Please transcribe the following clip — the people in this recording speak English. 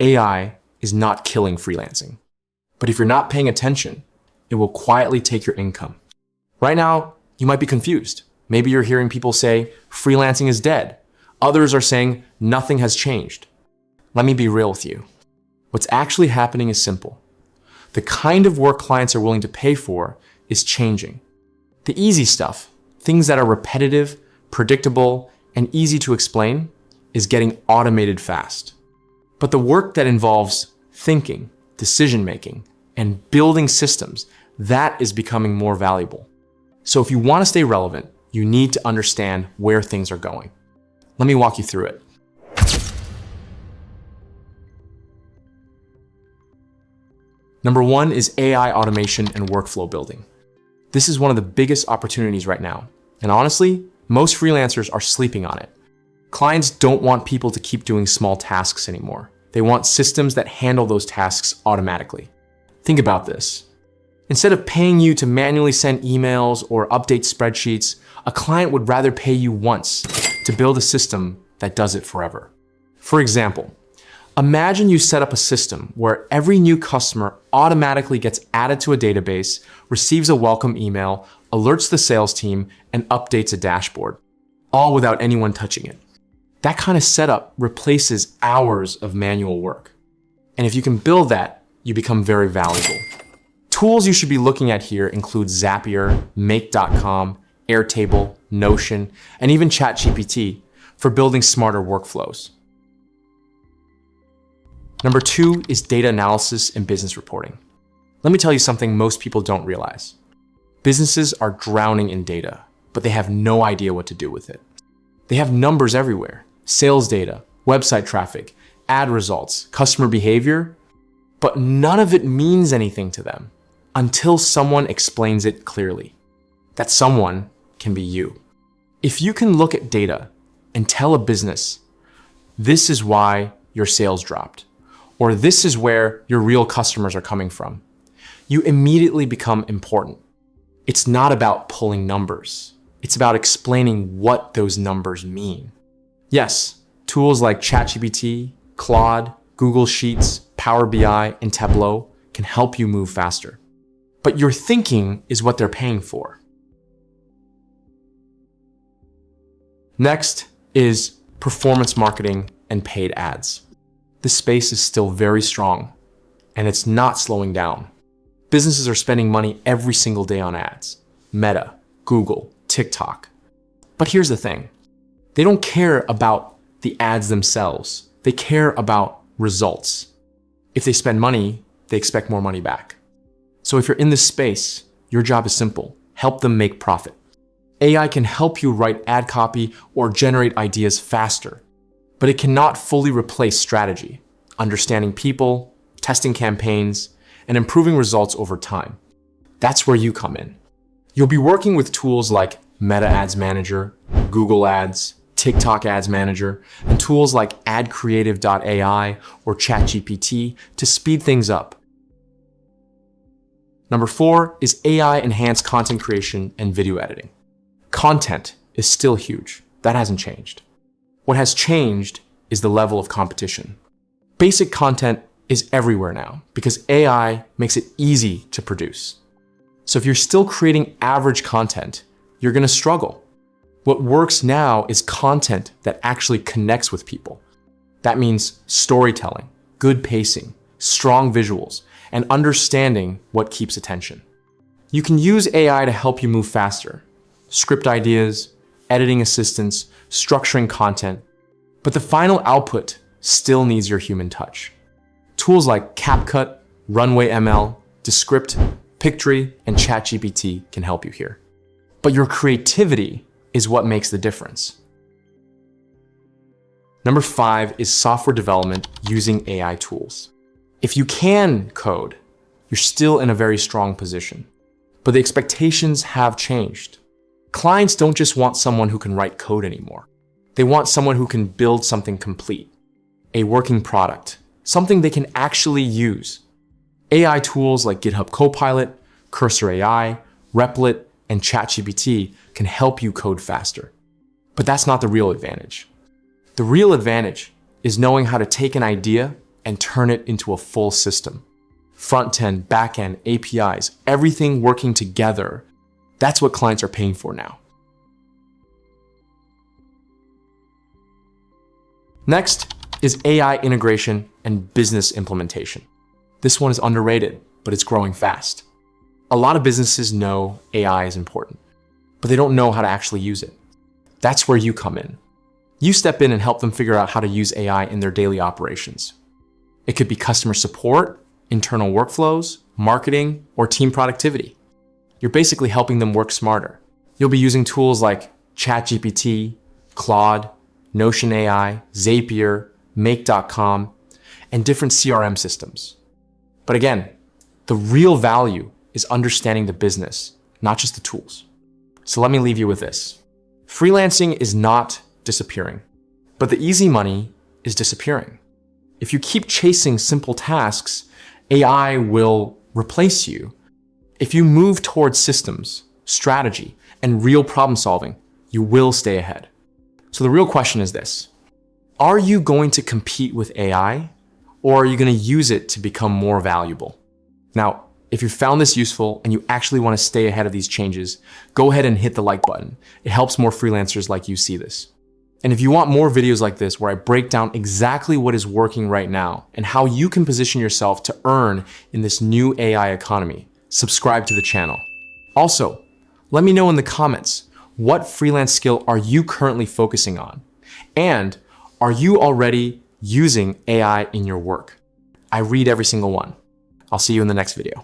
AI is not killing freelancing. But if you're not paying attention, it will quietly take your income. Right now, you might be confused. Maybe you're hearing people say freelancing is dead. Others are saying nothing has changed. Let me be real with you. What's actually happening is simple. The kind of work clients are willing to pay for is changing. The easy stuff, things that are repetitive, predictable, and easy to explain, is getting automated fast. But the work that involves thinking, decision-making, and building systems, that is becoming more valuable. So if you want to stay relevant, you need to understand where things are going. Let me walk you through it. Number one is AI automation and workflow building. This is one of the biggest opportunities right now. And honestly, most freelancers are sleeping on it. Clients don't want people to keep doing small tasks anymore. They want systems that handle those tasks automatically. Think about this. Instead of paying you to manually send emails or update spreadsheets, a client would rather pay you once to build a system that does it forever. For example, imagine you set up a system where every new customer automatically gets added to a database, receives a welcome email, alerts the sales team, and updates a dashboard, all without anyone touching it. That kind of setup replaces hours of manual work. And if you can build that, you become very valuable. Tools you should be looking at here include Zapier, Make.com, Airtable, Notion, and even ChatGPT for building smarter workflows. Number two is data analysis and business reporting. Let me tell you something most people don't realize. Businesses are drowning in data, but they have no idea what to do with it. They have numbers everywhere, sales data, website traffic, ad results, customer behavior, but none of it means anything to them until someone explains it clearly. That someone can be you. If you can look at data and tell a business, this is why your sales dropped, or this is where your real customers are coming from, you immediately become important. It's not about pulling numbers. It's about explaining what those numbers mean. Yes, tools like ChatGPT, Claude, Google Sheets, Power BI, and Tableau can help you move faster. But your thinking is what they're paying for. Next is performance marketing and paid ads. This space is still very strong, and it's not slowing down. Businesses are spending money every single day on ads. Meta, Google, TikTok. But here's the thing. They don't care about the ads themselves. They care about results. If they spend money, they expect more money back. So if you're in this space, your job is simple. Help them make profit. AI can help you write ad copy or generate ideas faster, but it cannot fully replace strategy, understanding people, testing campaigns, and improving results over time. That's where you come in. You'll be working with tools like Meta Ads Manager, Google Ads, TikTok Ads Manager, and tools like AdCreative.ai or ChatGPT to speed things up. Number four is AI-enhanced content creation and video editing. Content is still huge. That hasn't changed. What has changed is the level of competition. Basic content is everywhere now because AI makes it easy to produce. So if you're still creating average content, you're going to struggle. What works now is content that actually connects with people. That means storytelling, good pacing, strong visuals, and understanding what keeps attention. You can use AI to help you move faster. Script ideas, editing assistance, structuring content, but the final output still needs your human touch. Tools like CapCut, Runway ML, Descript, Pictory, and ChatGPT can help you here. But your creativity is what makes the difference. Number five is software development using AI tools. If you can code, you're still in a very strong position. But the expectations have changed. Clients don't just want someone who can write code anymore. They want someone who can build something complete, a working product, something they can actually use. AI tools like GitHub Copilot, Cursor AI, Replit, and ChatGPT can help you code faster. But that's not the real advantage. The real advantage is knowing how to take an idea and turn it into a full system. Front end, back end, APIs, everything working together. That's what clients are paying for now. Next is AI integration and business implementation. This one is underrated, but it's growing fast. A lot of businesses know AI is important, but they don't know how to actually use it. That's where you come in. You step in and help them figure out how to use AI in their daily operations. It could be customer support, internal workflows, marketing, or team productivity. You're basically helping them work smarter. You'll be using tools like ChatGPT, Claude, Notion AI, Zapier, Make.com, and different CRM systems. But again, the real value is understanding the business, not just the tools. So let me leave you with this. Freelancing is not disappearing, but the easy money is disappearing. If you keep chasing simple tasks, AI will replace you. If you move towards systems, strategy, and real problem solving, you will stay ahead. So the real question is this: are you going to compete with AI, or are you going to use it to become more valuable? Now, if you found this useful and you actually want to stay ahead of these changes, go ahead and hit the like button. It helps more freelancers like you see this. And if you want more videos like this where I break down exactly what is working right now and how you can position yourself to earn in this new AI economy, subscribe to the channel. Also, let me know in the comments, what freelance skill are you currently focusing on? And are you already using AI in your work? I read every single one. I'll see you in the next video.